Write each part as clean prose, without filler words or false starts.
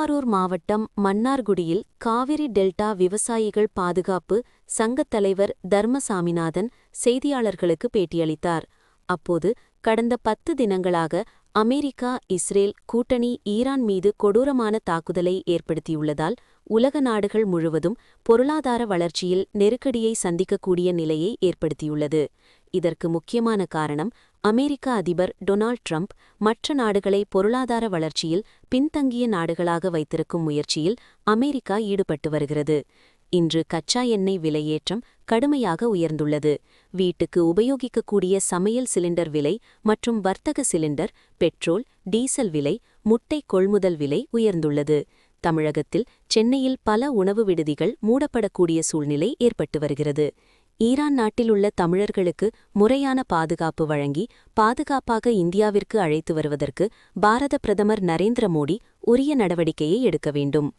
திருவாரூர் மாவட்டம் மன்னார்குடியில் காவிரி டெல்டா விவசாயிகள் பாதுகாப்பு சங்கத் தலைவர் தர்மசாமிநாதன் செய்தியாளர்களுக்கு பேட்டியளித்தார். அப்போது கடந்த 10 தினங்களாக அமெரிக்கா இஸ்ரேல் கூட்டணி ஈரான் மீது கொடூரமான தாக்குதலை ஏற்படுத்தியுள்ளதால் உலக நாடுகள் முழுவதும் பொருளாதார வளர்ச்சியில் நெருக்கடியை சந்திக்கக்கூடிய நிலையை ஏற்படுத்தியுள்ளது. இதற்கு முக்கியமான காரணம் அமெரிக்க அதிபர் டொனால்ட் ட்ரம்ப் மற்ற நாடுகளை பொருளாதார வளர்ச்சியில் பின்தங்கிய நாடுகளாக வைத்திருக்கும் முயற்சியில் அமெரிக்கா ஈடுபட்டு வருகிறது. இன்று கச்சா எண்ணெய் விலையேற்றம் கடுமையாக உயர்ந்துள்ளது. வீட்டுக்கு உபயோகிக்கக்கூடிய சமையல் சிலிண்டர் விலை மற்றும் வர்த்தக சிலிண்டர், பெட்ரோல், டீசல் விலை, முட்டை கொள்முதல் விலை உயர்ந்துள்ளது. தமிழகத்தில் சென்னையில் பல உணவு விடுதிகள் மூடப்படக்கூடிய சூழ்நிலை ஏற்பட்டு வருகிறது. ஈரான் நாட்டிலுள்ள தமிழர்களுக்கு முறையான பாதுகாப்பு வழங்கி பாதுகாப்பாக இந்தியாவிற்கு அழைத்து வருவதற்கு பாரத பிரதமர் நரேந்திர மோடி உரிய நடவடிக்கையை எடுக்க வேண்டும்.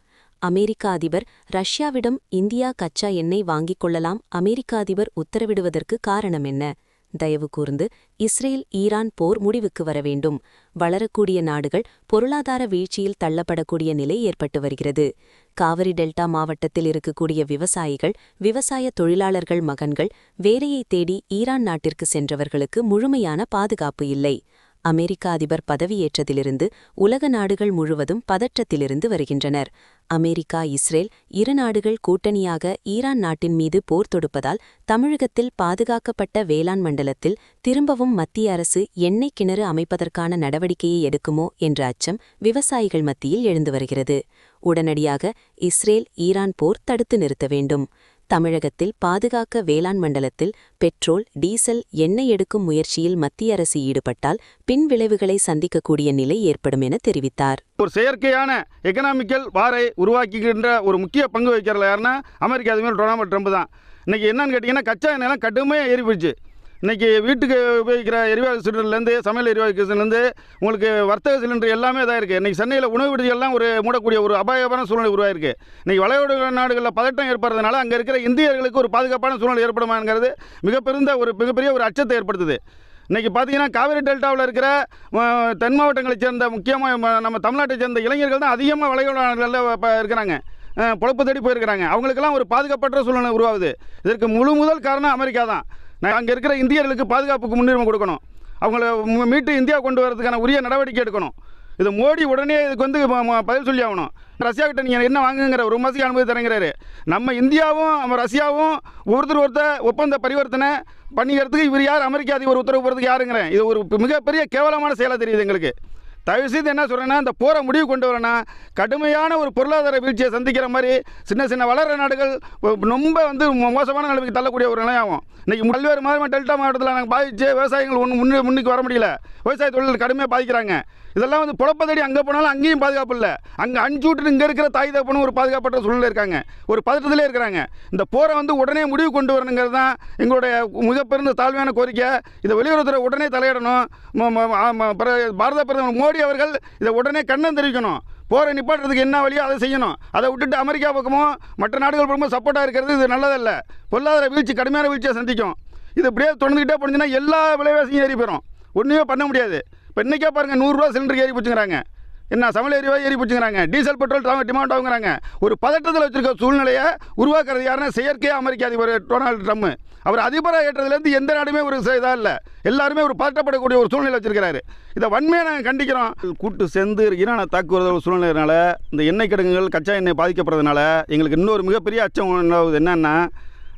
அமெரிக்க அதிபர் ரஷ்யாவிடம் இந்தியா கச்சா எண்ணெய் வாங்கிக் கொள்ளலாம் அமெரிக்க அதிபர் உத்தரவிடுவதற்கு காரணம் என்ன? தயவு கூர்ந்து இஸ்ரேல் ஈரான் போர் முடிவுக்கு வர வேண்டும். வளரக்கூடிய நாடுகள் பொருளாதார வீழ்ச்சியில் தள்ளப்படக்கூடிய நிலை ஏற்பட்டு வருகிறது. காவிரி டெல்டா மாவட்டத்தில் இருக்கக்கூடிய விவசாயிகள், விவசாய தொழிலாளர்கள் மகன்கள் வேலையை தேடி ஈரான் நாட்டிற்கு சென்றவர்களுக்கு முழுமையான பாதுகாப்பு இல்லை. அமெரிக்க அதிபர் பதவியேற்றதிலிருந்து உலக நாடுகள் முழுவதும் பதற்றத்திலிருந்து வருகின்றனர். அமெரிக்கா இஸ்ரேல் இரு நாடுகள் கூட்டணியாக ஈரான் நாட்டின் மீது போர் தொடுப்பதால் தமிழகத்தில் பாதுகாக்கப்பட்ட வேளாண் மண்டலத்தில் திரும்பவும் மத்திய அரசு எண்ணெய் கிணறு அமைப்பதற்கான நடவடிக்கையை எடுக்குமோ என்ற அச்சம் விவசாயிகள் மத்தியில் எழுந்து வருகிறது. உடனடியாக இஸ்ரேல் ஈரான் போர் தடுத்து நிறுத்த வேண்டும். தமிழகத்தில் பாதுகாக்க வேளாண் மண்டலத்தில் பெட்ரோல், டீசல், எண்ணெய் எடுக்கும் முயற்சியில் மத்திய அரசு ஈடுபட்டால் பின் விளைவுகளை சந்திக்கக்கூடிய நிலை ஏற்படும் என தெரிவித்தார். ஒரு செயற்கையான எக்கனாமிக்கல் வாரை உருவாக்குகின்ற ஒரு முக்கிய பங்கு வகிக்கிறதுல யாருன்னா அமெரிக்கா அதிபர் டொனால்ட் ட்ரம்ப் தான். இன்னைக்கு என்னன்னு கேட்டிங்கன்னா கச்சா எண்ணெய்லாம் கடுமையாக ஏறி போயிடுச்சு. இன்றைக்கி வீட்டுக்கு உபயோகிக்கிற எரிவாயு சிலிண்டர்லேருந்து சமையல் எரிவாயு சிலிண்டர்லேருந்து உங்களுக்கு வர்த்தக சிலிண்டர் எல்லாமே இதாக இருக்குது. இன்றைக்கி சென்னையில் உணவு விடுதிகள்லாம் ஒரு மூடக்கூடிய ஒரு அபாயமான சூழ்நிலை உருவாயிருக்கு. இன்றைக்கி வளைகுடா நாடுகளில் பதட்டம் ஏற்படுறதுனால அங்கே இருக்கிற இந்தியர்களுக்கு ஒரு பாதுகாப்பான சூழ்நிலை ஏற்படுமாங்கிறது மிகப்பெரிய ஒரு அச்சத்தை ஏற்படுத்துது. இன்றைக்கி பார்த்தீங்கன்னா காவிரி டெல்டாவில் இருக்கிற தென் மாவட்டங்களைச் சேர்ந்த முக்கியமாக நம்ம தமிழ்நாட்டை சேர்ந்த இளைஞர்கள் தான் அதிகமாக வளைகுடா நாடுகளில் இருக்கிறாங்க, பொழப்பு தேடி போயிருக்கிறாங்க. அவங்களுக்கெல்லாம் ஒரு பாதுகாப்பற்ற சூழ்நிலை உருவாகுது. இதற்கு முதல் காரணம் அமெரிக்கா தான். அங்கே இருக்கிற இந்தியர்களுக்கு பாதுகாப்புக்கு முன்னுரிமை கொடுக்கணும். அவங்கள மீட்டு இந்தியா கொண்டு வரதுக்கான உரிய நடவடிக்கை எடுக்கணும். இது மோடி உடனே இதுக்கு வந்து பதில் சொல்லி ஆகணும். ரஷ்யாக்கிட்ட நீங்கள் என்ன வாங்குங்கிற ஒரு மாதத்துக்கு அனுமதி தரங்கிறாரு. நம்ம இந்தியாவும் ரஷ்யாவும் ஒருத்தர் ஒப்பந்த பரிவர்த்தனை பண்ணிக்கிறதுக்கு இவர் யார் அமெரிக்க அதிபர் உத்தரவு போகிறதுக்கு யாருங்கிறேன். இது ஒரு மிகப்பெரிய கேவலமான செயலாக தெரியுது எங்களுக்கு. தயவுசெய்து என்ன சொல்கிறேன்னா, இந்த போரை முடிவு கொண்டு வரேன்னா கடுமையான ஒரு பொருளாதார வீழ்ச்சியை சந்திக்கிற மாதிரி சின்ன வளர நாடுகள் ரொம்ப வந்து மோசமான நிலைமைக்கு தள்ளக்கூடிய ஒரு நிலையாகும். இன்றைக்கி பல்வேறு மாதிரி டெல்டா மாவட்டத்தில் நாங்கள் பாதிச்சு விவசாயிகள் முன்னுக்கு வர முடியல. விவசாய தொழில் கடுமையாக பாதிக்கிறாங்க. இதெல்லாம் வந்து புலப்பத்தடி அங்கே போனாலும் அங்கேயும் பாதுகாப்பு இல்லை. அங்கே அனுப்பிச்சுட்டு இங்கே இருக்கிற தாய் தகப்பனும் ஒரு பாதுகாப்பற்ற சூழ்நிலை இருக்காங்க, ஒரு பதட்டத்திலே இருக்கிறாங்க. இந்த போரை வந்து உடனே முடிவு கொண்டு வரணுங்கிறது தான் எங்களுடைய மிகப்பெரிய தாழ்மையான கோரிக்கை. இதை வெளியுறவுத்துறை உடனே தலையிடணும். பாரத பிரதமர் மோடி அவர்கள் இதை உடனே கண்டனம் தெரிவிக்கணும். போரை நிப்பாட்டுறதுக்கு என்ன வழியோ அதை செய்யணும். அதை விட்டுட்டு அமெரிக்கா பக்கமோ மற்ற நாடுகள் பக்கமோ சப்போர்ட்டாக இருக்கிறது இது நல்லதல்ல. பொருளாதார வீழ்ச்சி கடுமையான வீழ்ச்சியை சந்திக்கும். இது இப்படியே தொடர்ந்துக்கிட்டே போனீங்கன்னா எல்லா விலைவாசியும் ஏறி போயிடும். ஒன்றுமே பண்ண முடியாது. இப்போ இன்றைக்கே பாருங்கள், 100 ரூபா சிலிண்டருக்கு ஏறி போச்சுங்கிறாங்க. என்ன சமையல் எரிவாயு ஏறி போச்சுங்கிறாங்க. டீசல் பெட்ரோல் டிமாண்ட் ஆகுங்கிறாங்க. ஒரு பதட்டத்தில் வச்சுருக்க சூழ்நிலையை உருவாக்குறது யாருன்னா செயற்கையாக அமெரிக்க அதிபர் டொனால்ட் ட்ரம்ப். அவர் அதிபராக ஏற்றதுலேருந்து எந்த நாடுமே ஒரு இதாக இல்லை. எல்லாருமே ஒரு பதட்டப்படக்கூடிய ஒரு சூழ்நிலை வச்சிருக்கிறாரு. இதை வன்மையை நாங்கள் கண்டிக்கிறோம். கூட்டு சேர்ந்து ஈரானை தாக்குவது ஒரு சூழ்நிலைனால இந்த எண்ணெய் கிடங்குகள் கச்சா எண்ணெய் பாதிக்கப்படுறதுனால எங்களுக்கு இன்னொரு மிகப்பெரிய அச்சம் உண்டாகுது. என்னென்னா,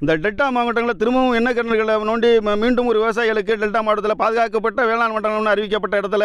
இந்த டெல்டா மாவட்டங்களில் திரும்பவும் எண்ணெய் கிணறுகளை நோண்டி மீண்டும் ஒரு விவசாயிகளுக்கு டெல்டா மாவட்டத்தில் பாதுகாக்கப்பட்ட வேளாண் மண்டலம்னு அறிவிக்கப்பட்ட இடத்துல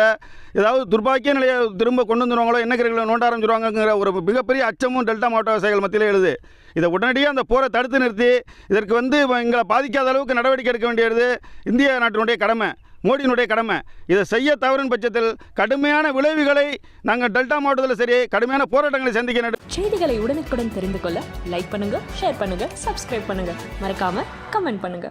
ஏதாவது துர்பாக்கிய நிலையை திரும்ப கொண்டு வந்துடுவாங்களோ, எண்ணெய் கிணறுகளை நோண்ட ஆரம்பிச்சிருவாங்கிற ஒரு மிகப்பெரிய அச்சமும் டெல்டா மாவட்ட விவசாயிகள் மத்தியில் எழுது. இதை உடனடியாக அந்த போரை தடுத்து நிறுத்தி இதற்கு வந்து எங்களை பாதிக்காத அளவுக்கு நடவடிக்கை எடுக்க வேண்டியது இந்திய நாட்டினுடைய கடமை, மோடியினுடைய கடமை. இதை செய்ய தவறின் பட்சத்தில் கடுமையான விளைவுகளை நாங்கள் டெல்டா மாவட்டத்தில் சரி கடுமையான போராட்டங்களை சந்திக்க. செய்திகளை உடனுக்குடன் தெரிந்து கொள்ள லைக் பண்ணுங்க, ஷேர் பண்ணுங்க, சப்ஸ்கிரைப் பண்ணுங்க, மறக்காம கமெண்ட் பண்ணுங்க.